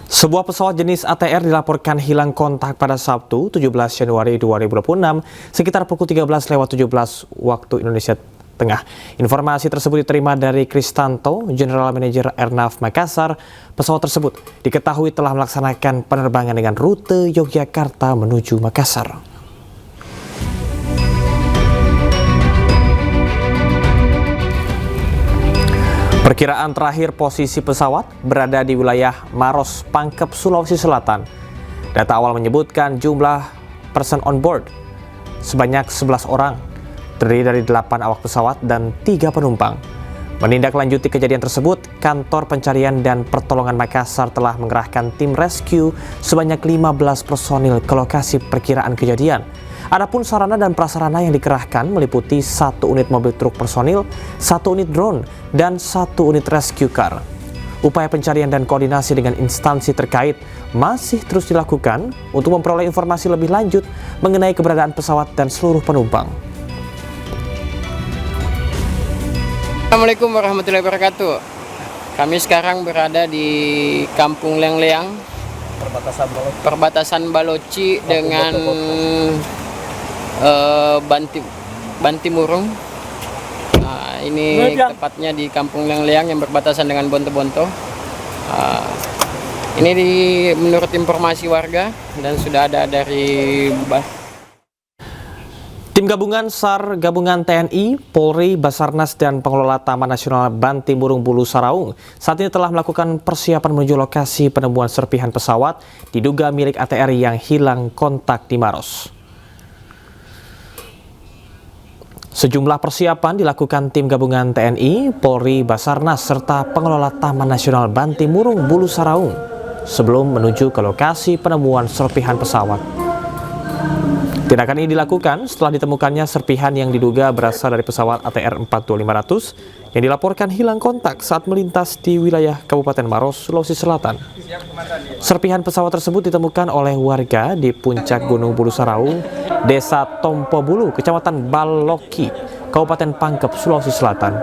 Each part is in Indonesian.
Sebuah pesawat jenis ATR dilaporkan hilang kontak pada Sabtu 17 Januari 2026 sekitar pukul 13:17 waktu Indonesia Tengah. Informasi tersebut diterima dari Kristanto, General Manager Airnav Makassar. Pesawat tersebut diketahui telah melaksanakan penerbangan dengan rute Yogyakarta menuju Makassar. Perkiraan terakhir posisi pesawat berada di wilayah Maros, Pangkep, Sulawesi Selatan. Data awal menyebutkan jumlah person on board sebanyak 11 orang, terdiri dari 8 awak pesawat dan 3 penumpang. Menindaklanjuti kejadian tersebut, Kantor Pencarian dan Pertolongan Makassar telah mengerahkan tim rescue sebanyak 15 personil ke lokasi perkiraan kejadian. Adapun sarana dan prasarana yang dikerahkan meliputi 1 unit mobil truk personil, 1 unit drone, dan 1 unit rescue car. Upaya pencarian dan koordinasi dengan instansi terkait masih terus dilakukan untuk memperoleh informasi lebih lanjut mengenai keberadaan pesawat dan seluruh penumpang. Assalamualaikum warahmatullahi wabarakatuh. Kami sekarang berada di Kampung Lengleang, perbatasan Baloci dengan Bantimurung. Nah, ini tepatnya di Kampung Lengleang yang berbatasan dengan Bonto-Bonto. Ini menurut informasi warga dan sudah ada dari Tim gabungan SAR gabungan TNI, Polri, Basarnas, dan pengelola Taman Nasional Bantimurung Bulu Saraung saat ini telah melakukan persiapan menuju lokasi penemuan serpihan pesawat diduga milik ATR yang hilang kontak di Maros. Sejumlah persiapan dilakukan tim gabungan TNI, Polri, Basarnas, serta pengelola Taman Nasional Bantimurung Bulu Saraung sebelum menuju ke lokasi penemuan serpihan pesawat. Tindakan ini dilakukan setelah ditemukannya serpihan yang diduga berasal dari pesawat ATR 42500 yang dilaporkan hilang kontak saat melintas di wilayah Kabupaten Maros, Sulawesi Selatan. Serpihan pesawat tersebut ditemukan oleh warga di puncak Gunung Bulu Saraung, Desa Tompo Bulu, Kecamatan Baloki, Kabupaten Pangkep, Sulawesi Selatan.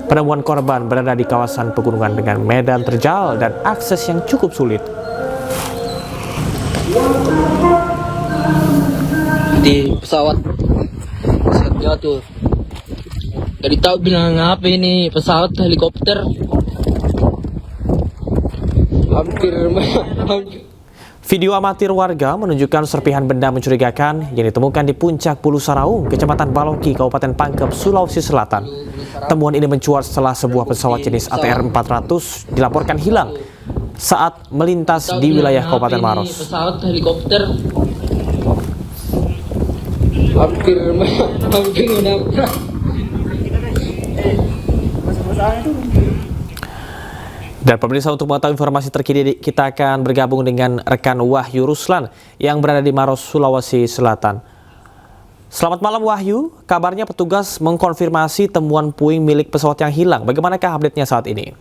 Penemuan korban berada di kawasan pegunungan dengan medan terjal dan akses yang cukup sulit. Di pesawat jatuh. Jadi tahu bilang apa ini pesawat helikopter. Hampir. Video amatir warga menunjukkan serpihan benda mencurigakan yang ditemukan di puncak Bulu Saraung, Kecamatan Baloki, Kabupaten Pangkep, Sulawesi Selatan. Temuan ini mencuat setelah sebuah pesawat jenis ATR 400 dilaporkan hilang saat melintas di wilayah Kabupaten Maros. Pesawat helikopter. Hampir menabrak. Dan pemirsa, untuk mengetahui informasi terkini kita akan bergabung dengan rekan Wahyu Ruslan yang berada di Maros, Sulawesi Selatan. Selamat malam Wahyu, kabarnya petugas mengkonfirmasi temuan puing milik pesawat yang hilang. Bagaimanakah update-nya saat ini?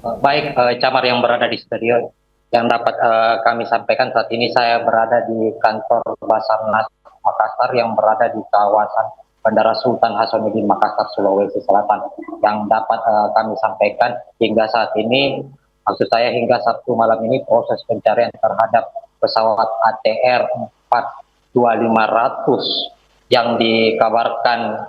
Baik, Camar yang berada di studio, yang dapat kami sampaikan saat ini saya berada di kantor Basarnas Makassar yang berada di kawasan Bandara Sultan Hasanuddin Makassar, Sulawesi Selatan. Yang dapat kami sampaikan hingga saat ini, maksud saya hingga Sabtu malam ini, proses pencarian terhadap pesawat ATR 42500 yang dikabarkan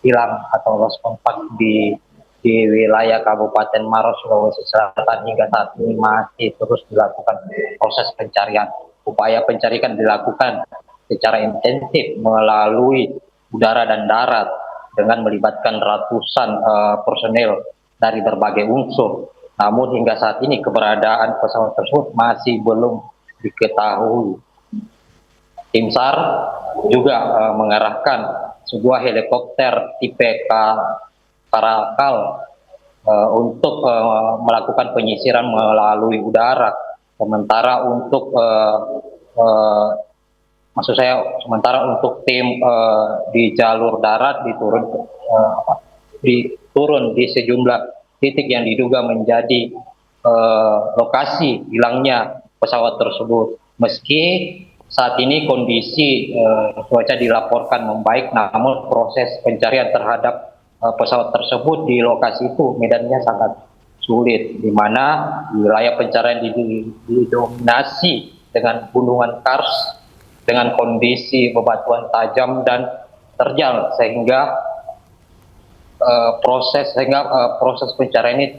hilang atau lost contact di wilayah Kabupaten Maros, Sulawesi Selatan hingga saat ini masih terus dilakukan proses pencarian. Upaya pencarian dilakukan secara intensif melalui udara dan darat dengan melibatkan ratusan personel dari berbagai unsur. Namun hingga saat ini keberadaan pesawat tersebut masih belum diketahui. Tim SAR juga mengerahkan sebuah helikopter tipe Karakal untuk melakukan penyisiran melalui udara. Sementara untuk sementara untuk tim di jalur darat diturun di sejumlah titik yang diduga menjadi lokasi hilangnya pesawat tersebut. Meski saat ini kondisi cuaca dilaporkan membaik, namun proses pencarian terhadap pesawat tersebut di lokasi itu medannya sangat sulit, di mana wilayah pencarian didominasi dengan gunungan kars dengan kondisi bebatuan tajam dan terjal, sehingga proses pencarian ini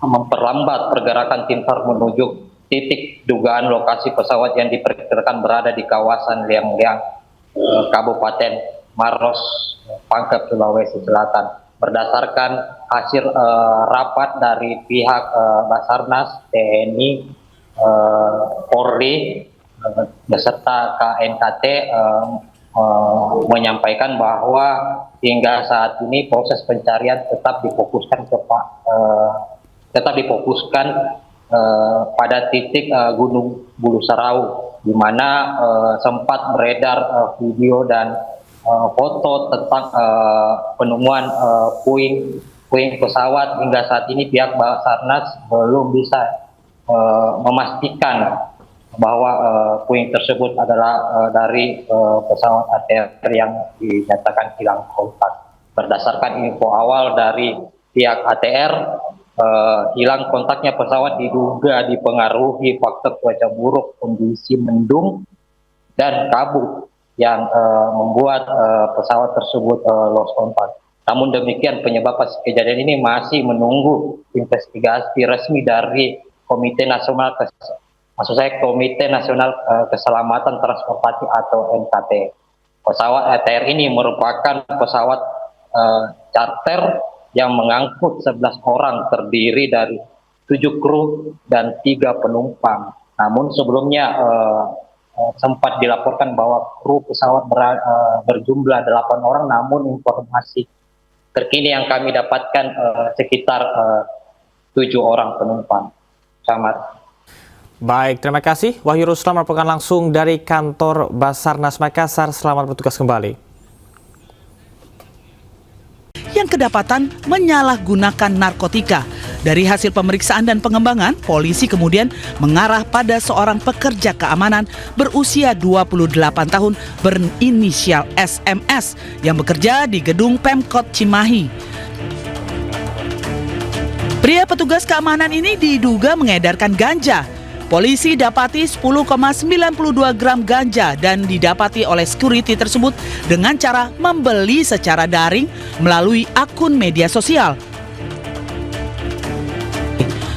memperlambat pergerakan tim SAR menuju titik dugaan lokasi pesawat yang diperkirakan berada di kawasan Liang-Liang, Kabupaten Maros, Pangkep, Sulawesi Selatan. Berdasarkan hasil rapat dari pihak Basarnas, TNI, Polri, beserta KNKT menyampaikan bahwa hingga saat ini proses pencarian tetap difokuskan pada titik Gunung Bulu Sarau, di mana sempat beredar video dan foto tentang penemuan puing pesawat. Hingga saat ini pihak Basarnas belum bisa memastikan bahwa puing tersebut adalah dari pesawat ATR yang dinyatakan hilang kontak. Berdasarkan info awal dari pihak ATR, hilang kontaknya pesawat diduga dipengaruhi faktor cuaca buruk, kondisi mendung dan kabut yang membuat pesawat tersebut lost kontak. Namun demikian, penyebab kejadian ini masih menunggu investigasi resmi dari Komite Nasional Keselamatan Transportasi atau NKT. Pesawat ATR ini merupakan pesawat charter yang mengangkut 11 orang, terdiri dari 7 kru dan 3 penumpang. Namun sebelumnya sempat dilaporkan bahwa kru pesawat berjumlah 8 orang, namun informasi terkini yang kami dapatkan sekitar 7 orang penumpang. Selamat. Baik, terima kasih. Wahyu Ruslan melaporkan langsung dari kantor Basarnas Makassar. Selamat bertugas kembali. Yang kedapatan menyalahgunakan narkotika. Dari hasil pemeriksaan dan pengembangan, polisi kemudian mengarah pada seorang pekerja keamanan berusia 28 tahun berinisial SMS yang bekerja di gedung Pemkot Cimahi. Pria petugas keamanan ini diduga mengedarkan ganja. Polisi dapati 10,92 gram ganja dan didapati oleh security tersebut dengan cara membeli secara daring melalui akun media sosial.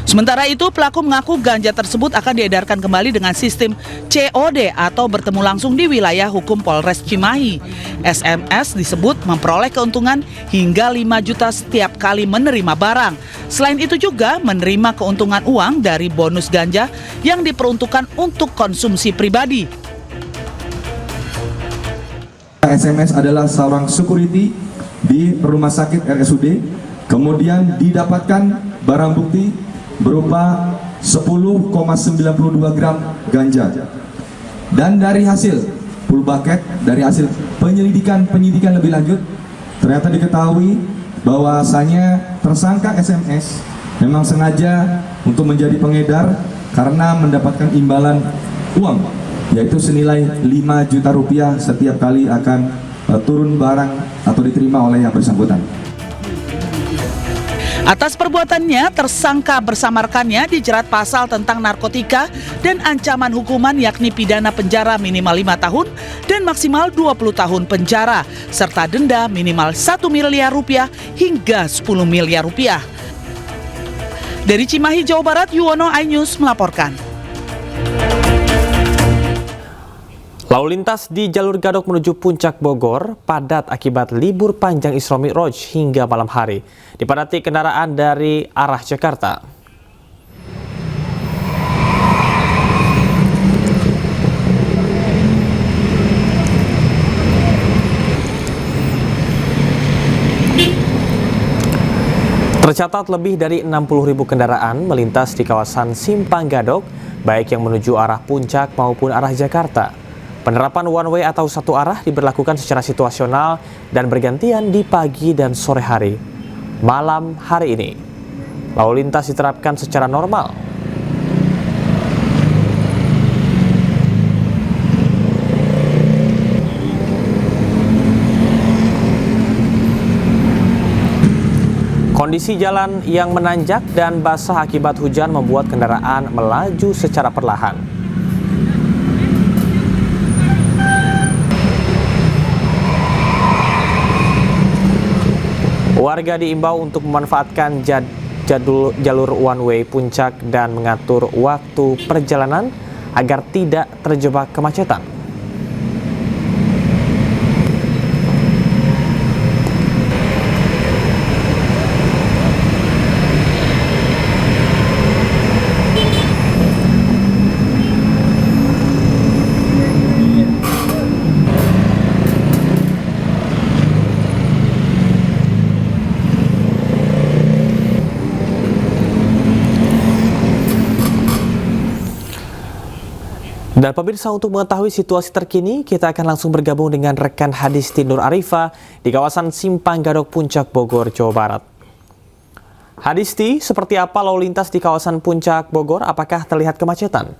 Sementara itu, pelaku mengaku ganja tersebut akan diedarkan kembali dengan sistem COD atau bertemu langsung di wilayah hukum Polres Cimahi. SMS disebut memperoleh keuntungan hingga 5 juta setiap kali menerima barang. Selain itu juga menerima keuntungan uang dari bonus ganja yang diperuntukkan untuk konsumsi pribadi. SMS adalah seorang security di rumah sakit RSUD, kemudian didapatkan barang bukti berupa 10,92 gram ganja. Dan dari hasil full bucket, dari hasil penyidikan lebih lanjut, ternyata diketahui bahwasanya tersangka SMS memang sengaja untuk menjadi pengedar karena mendapatkan imbalan uang, yaitu senilai 5 juta rupiah setiap kali akan turun barang atau diterima oleh yang bersangkutan. Atas perbuatannya, tersangka bersama rekannya dijerat pasal tentang narkotika dan ancaman hukuman yakni pidana penjara minimal 5 tahun dan maksimal 20 tahun penjara, serta denda minimal 1 miliar rupiah hingga 10 miliar rupiah. Dari Cimahi, Jawa Barat, Yuwono, iNews melaporkan. Lalu lintas di jalur Gadok menuju Puncak Bogor padat akibat libur panjang Isra Mi'raj hingga malam hari. Dipadati kendaraan dari arah Jakarta. Tercatat lebih dari 60.000 kendaraan melintas di kawasan Simpang Gadok, baik yang menuju arah Puncak maupun arah Jakarta. Penerapan one way atau satu arah diberlakukan secara situasional dan bergantian di pagi dan sore hari. Malam hari ini, lalu lintas diterapkan secara normal. Kondisi jalan yang menanjak dan basah akibat hujan membuat kendaraan melaju secara perlahan. Warga diimbau untuk memanfaatkan jalur one way puncak dan mengatur waktu perjalanan agar tidak terjebak kemacetan. Dan pemirsa, untuk mengetahui situasi terkini, kita akan langsung bergabung dengan rekan Hadisti Nur Arifah di kawasan Simpang Gadok Puncak Bogor, Jawa Barat. Hadisti, seperti apa lalu lintas di kawasan Puncak Bogor? Apakah terlihat kemacetan?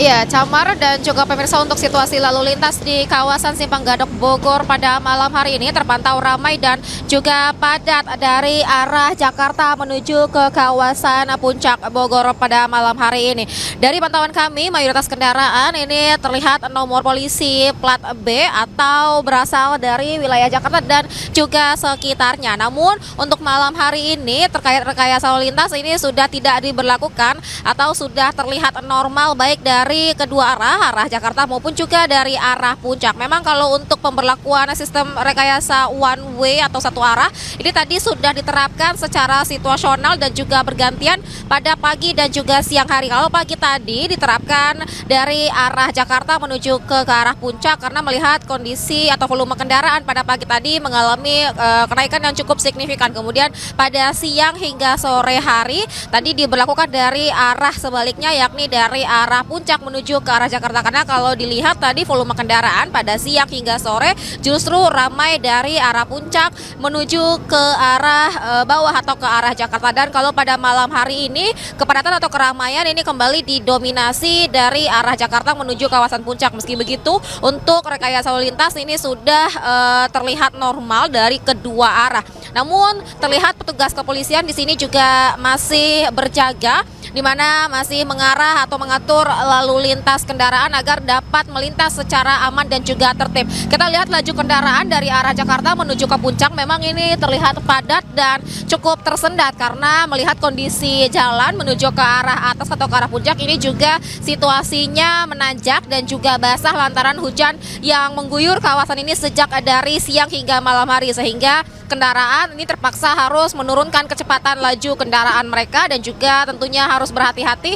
Iya, Camar dan juga pemirsa, untuk situasi lalu lintas di kawasan Simpang Gadok Bogor pada malam hari ini terpantau ramai dan juga padat dari arah Jakarta menuju ke kawasan Puncak Bogor pada malam hari ini. Dari pantauan kami, mayoritas kendaraan ini terlihat nomor polisi plat B atau berasal dari wilayah Jakarta dan juga sekitarnya. Namun untuk malam hari ini terkait rekayasa lalu lintas ini sudah tidak diberlakukan atau sudah terlihat normal baik dari kedua arah Jakarta maupun juga dari arah Puncak. Memang kalau untuk pemberlakuan sistem rekayasa one way atau satu arah ini tadi sudah diterapkan secara situasional dan juga bergantian pada pagi dan juga siang hari. Kalau pagi tadi diterapkan dari arah Jakarta menuju ke arah Puncak karena melihat kondisi atau volume kendaraan pada pagi tadi mengalami kenaikan yang cukup signifikan. Kemudian pada siang hingga sore hari tadi diberlakukan dari arah sebaliknya, yakni dari arah Puncak menuju ke arah Jakarta, karena kalau dilihat tadi volume kendaraan pada siang hingga sore justru ramai dari arah Puncak menuju ke arah bawah atau ke arah Jakarta. Dan kalau pada malam hari ini kepadatan atau keramaian ini kembali didominasi dari arah Jakarta menuju kawasan Puncak. Meski begitu untuk rekayasa lalu lintas ini sudah terlihat normal dari kedua arah. Namun terlihat petugas kepolisian di sini juga masih berjaga, di mana masih mengarah atau mengatur lalu lintas kendaraan agar dapat melintas secara aman dan juga tertib. Kita lihat laju kendaraan dari arah Jakarta menuju ke Puncak memang ini terlihat padat dan cukup tersendat karena melihat kondisi jalan menuju ke arah atas atau ke arah Puncak ini juga situasinya menanjak dan juga basah lantaran hujan yang mengguyur kawasan ini sejak dari siang hingga malam hari, sehingga kendaraan ini terpaksa harus menurunkan kecepatan laju kendaraan mereka dan juga tentunya harus berhati-hati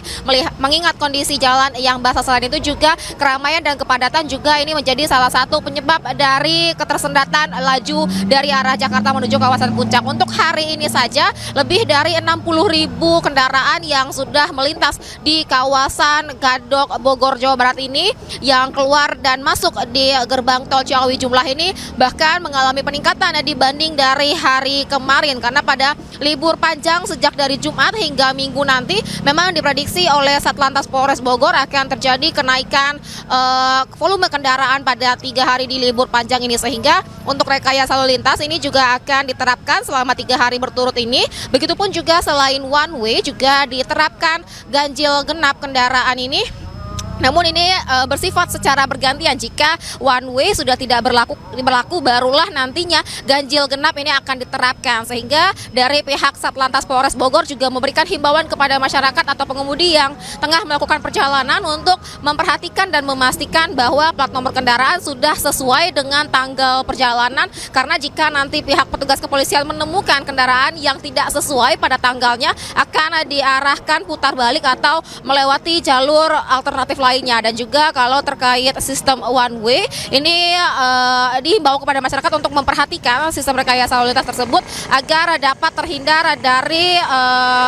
mengingat kondisi jalan yang basah. Selain itu juga keramaian dan kepadatan juga ini menjadi salah satu penyebab dari ketersendatan laju dari arah Jakarta menuju kawasan Puncak. Untuk hari ini saja lebih dari 60.000 kendaraan yang sudah melintas di kawasan Gadok Bogor, Jawa Barat ini yang keluar dan masuk di gerbang tol Ciawi. Jumlah ini bahkan mengalami peningkatan dibanding dari hari kemarin karena pada libur panjang sejak dari Jumat hingga Minggu nanti memang diprediksi oleh Satlantas Polres Bogor akan terjadi kenaikan volume kendaraan pada 3 hari di libur panjang ini, sehingga untuk rekayasa lalu lintas ini juga akan diterapkan selama 3 hari berturut ini. Begitupun juga selain one way juga diterapkan ganjil genap kendaraan ini. Namun ini bersifat secara bergantian. Jika one way sudah tidak berlaku barulah nantinya ganjil genap ini akan diterapkan, sehingga dari pihak Satlantas Polres Bogor juga memberikan himbauan kepada masyarakat atau pengemudi yang tengah melakukan perjalanan untuk memperhatikan dan memastikan bahwa plat nomor kendaraan sudah sesuai dengan tanggal perjalanan, karena jika nanti pihak petugas kepolisian menemukan kendaraan yang tidak sesuai pada tanggalnya akan diarahkan putar balik atau melewati jalur alternatif lainnya. Dan juga kalau terkait sistem one way ini dihimbau kepada masyarakat untuk memperhatikan sistem rekayasa lalu lintas tersebut agar dapat terhindar dari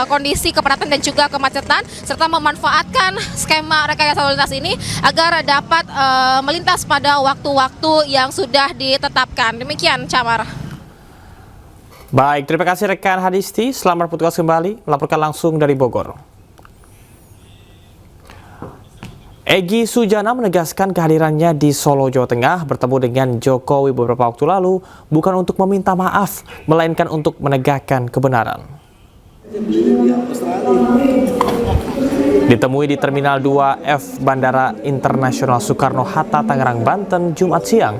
kondisi kepadatan dan juga kemacetan, serta memanfaatkan skema rekayasa lalu lintas ini agar dapat melintas pada waktu-waktu yang sudah ditetapkan. Demikian, Camar. Baik, terima kasih rekan Hadisti. Selamat bertugas kembali, melaporkan langsung dari Bogor. Egy Sujana menegaskan kehadirannya di Solo, Jawa Tengah bertemu dengan Jokowi beberapa waktu lalu bukan untuk meminta maaf, melainkan untuk menegakkan kebenaran. Ditemui di Terminal 2F Bandara Internasional Soekarno-Hatta, Tangerang, Banten, Jumat siang,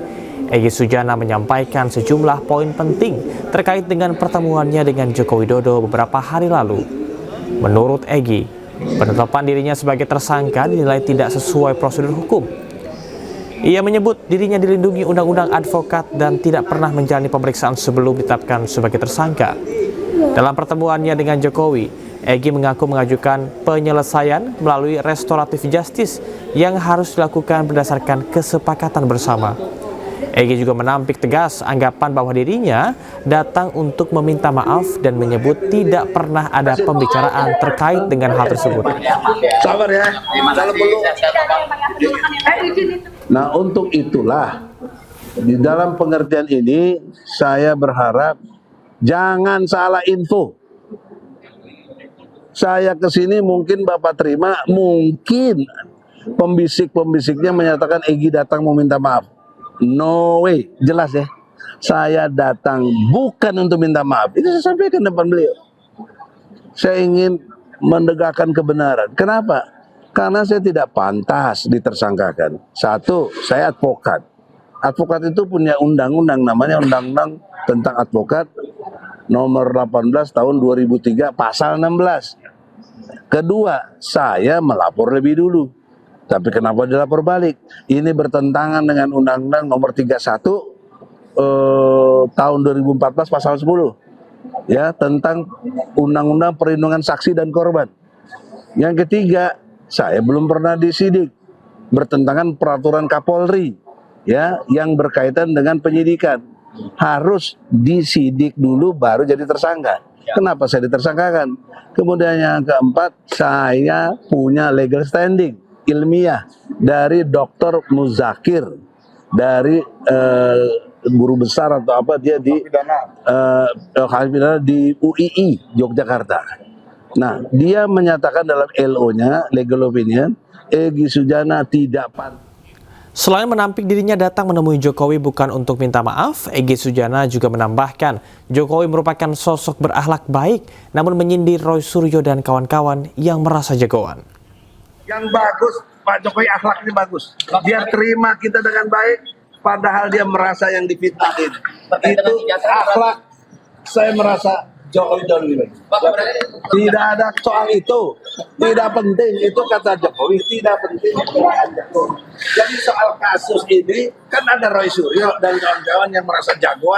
Egy Sujana menyampaikan sejumlah poin penting terkait dengan pertemuannya dengan Joko Widodo beberapa hari lalu. Menurut Egy, penetapan dirinya sebagai tersangka dinilai tidak sesuai prosedur hukum. Ia menyebut dirinya dilindungi Undang-Undang Advokat dan tidak pernah menjalani pemeriksaan sebelum ditetapkan sebagai tersangka. Dalam pertemuannya dengan Jokowi, Egy mengaku mengajukan penyelesaian melalui restoratif justice yang harus dilakukan berdasarkan kesepakatan bersama. Egy juga menampik tegas anggapan bahwa dirinya datang untuk meminta maaf dan menyebut tidak pernah ada pembicaraan terkait dengan hal tersebut. Sabar ya, nah untuk itulah di dalam pengertian ini saya berharap jangan salah info. Saya kesini mungkin Bapak terima, mungkin pembisik-pembisiknya menyatakan Egy datang meminta maaf. No way, jelas ya. Saya datang bukan untuk minta maaf. Itu saya sampaikan depan beliau. Saya ingin menegakkan kebenaran. Kenapa? Karena saya tidak pantas ditersangkakan. Satu, saya advokat. Advokat itu punya undang-undang, namanya Undang-Undang tentang Advokat nomor 18 tahun 2003 pasal 16. Kedua, saya melapor lebih dulu. Tapi kenapa dilapor balik? Ini bertentangan dengan Undang-Undang nomor 31 tahun 2014 pasal 10. Ya, tentang Undang-Undang Perlindungan Saksi dan Korban. Yang ketiga, saya belum pernah disidik. Bertentangan peraturan Kapolri ya yang berkaitan dengan penyidikan. Harus disidik dulu baru jadi tersangka. Kenapa saya ditersangkakan? Kemudian yang keempat, saya punya legal standing ilmiah dari Dr. Muzakir dari guru besar atau apa dia di di UII Yogyakarta. Nah, dia menyatakan dalam LO-nya legal opinion Egy Sujana tidak pantas. Selain menampik dirinya datang menemui Jokowi bukan untuk minta maaf, Egy Sujana juga menambahkan Jokowi merupakan sosok berakhlak baik, namun menyindir Roy Suryo dan kawan-kawan yang merasa jagoan. Yang bagus, Pak Jokowi akhlaknya bagus. Dia terima kita dengan baik, padahal dia merasa yang difitnahin. Itu akhlak, saya merasa Jokowi jauh lebih baik. Tidak ada soal itu, tidak penting. Itu kata Jokowi, tidak penting. Jadi soal kasus ini, kan ada Roy Suryo dan kawan-kawan yang merasa jagoan.